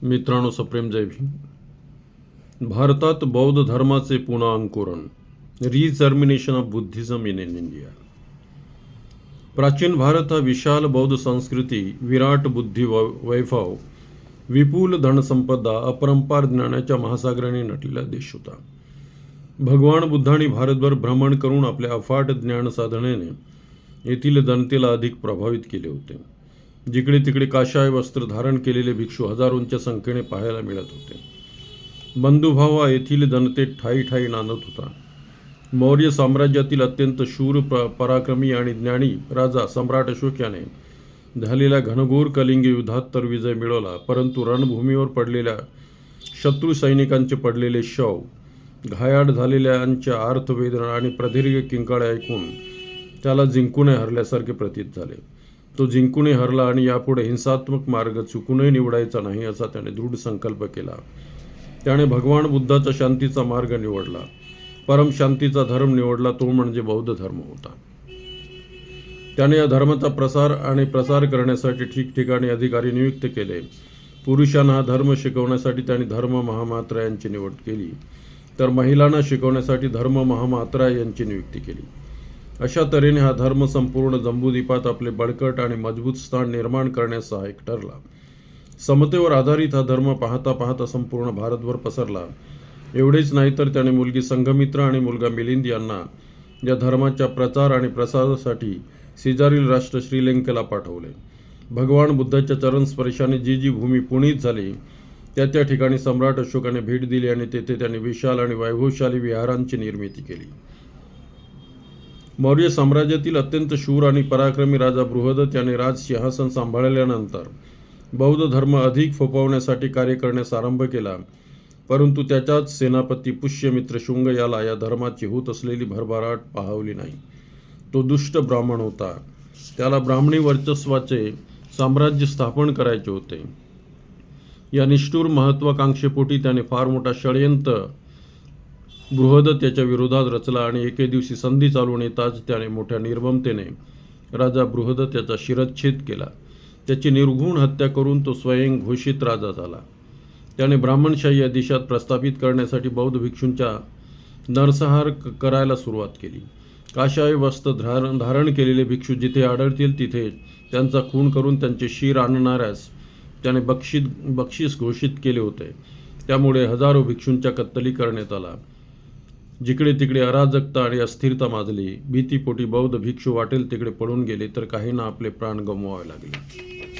मित्रांनो, सप्रेम जय भीम. भारतात बौद्ध धर्माचे पुन्हा अंकुरण, रिजर्मिनेशन ऑफ बुद्धिझम इन इंडिया. प्राचीन भारत हा विशाल बौद्ध संस्कृती, विराट बुद्धी वैभव, विपुल धनसंपदा, अपरंपार ज्ञानाच्या महासागराने नटलेला देश होता. भगवान बुद्धांनी भारतभर भ्रमण करून आपल्या अफाट ज्ञान साधनेने येथील जनतेला अधिक प्रभावित केले होते. जिकडे तिकडे काशाय वस्त्र धारण केलेले भिक्षू हजारोंच्या संख्येने पाहायला मिळत होते. बंधुभाव हा येथील जनतेत ठाई ठाई नांदत होता. मौर्य साम्राज्यातील अत्यंत शूर पराक्रमी आणि ज्ञानी राजा सम्राट अशोक याने झालेल्या घनघोर कलिंग युद्धात तर विजय मिळवला, परंतु रणभूमीवर पडलेल्या शत्रू सैनिकांचे पडलेले शव, घायाळ झालेल्यांच्या आर्तवेदना आणि प्रदीर्घ किंकाळे ऐकून त्याला जिंकूनही हरल्यासारखे प्रतीत झाले. तो जिंकूनही हरला आणि यापुढे हिंसात्मक मार्ग चुकूनही निवडायचा नाही असा त्याने दृढ संकल्प केला. त्याने भगवान बुद्धाचा शांतीचा मार्ग निवडला, परम शांतीचा धर्म निवडला, तो म्हणजे बौद्ध धर्म होता. त्याने या धर्माचा प्रसार करण्यासाठी ठिकठिकाणी अधिकारी नियुक्त केले. पुरुषांना हा धर्म शिकवण्यासाठी त्यांनी धर्म महामात्रा यांची निवड केली, तर महिलांना शिकवण्यासाठी धर्म महामात्रा यांची नियुक्ती केली. अशा तऱ्हेने हा धर्म संपूर्ण जम्बूद्वीपात आपले बळकट आणि मजबूत स्थान निर्माण करण्यास सहाय्यक ठरला. समतेवर आधारित हा धर्म पाहता पाहता संपूर्ण भारतभर पसरला. एवढेच नाही तर त्याने मुलगी संघमित्रा आणि मुलगा मिलिंद यांना या धर्माच्या प्रचार आणि प्रसारासाठी शेजारील राष्ट्र श्रीलंकेला पाठवले. भगवान बुद्धाच्या चरणस्पर्शाने जी जी भूमी पुनीत झाली त्या त्या ठिकाणी सम्राट अशोकाने भेट दिली आणि तेथे त्यांनी विशाल आणि वैभवशाली विहारांची निर्मिती केली. मौर्य साम्राज्यातील अत्यंत शूर आणि पराक्रमी राजा बृहदत्त याने राजसिंहासन सांभाळल्यानंतर बौद्ध धर्म अधिक फोफवण्यासाठी कार्य करण्यास आरंभ केला, परंतु त्याच्याच सेनापती पुष्यमित्र शुंग याला या धर्माची होत असलेली भरभराट पाहवली नाही. तो दुष्ट ब्राह्मण होता. त्याला ब्राह्मणी वर्चस्वाचे साम्राज्य स्थापन करायचे होते. या निष्ठुर महत्वाकांक्षेपोटी त्याने फार मोठा षडयंत्र बृहदत्त याच्या विरोधात रचला आणि एके दिवशी संधी चालून येताच त्याने मोठ्या निर्ममतेने राजा बृहदत्त याचा शिरच्छेद केला. त्याची निर्घृण हत्या करून तो स्वयं घोषित राजा झाला. त्याने ब्राह्मणशाही या देशात प्रस्थापित करण्यासाठी बौद्ध भिक्षूंच्या नरसंहार करायला सुरुवात केली. काशाय वस्त्र धारण केलेले भिक्षू जिथे आढळतील तिथे त्यांचा खून करून त्यांचे शिर आणणाऱ्यास त्याने बक्षीस घोषित केले होते. त्यामुळे हजारो भिक्षूंच्या कत्तली करण्यात आला. जिकडे तिकडे अराजकता आणि अस्थिरता माजली. भीतीपोटी बौद्ध भिक्षू वाटेल तिकडे पळून गेले, तर काहींना आपले प्राण गमवावे लागले.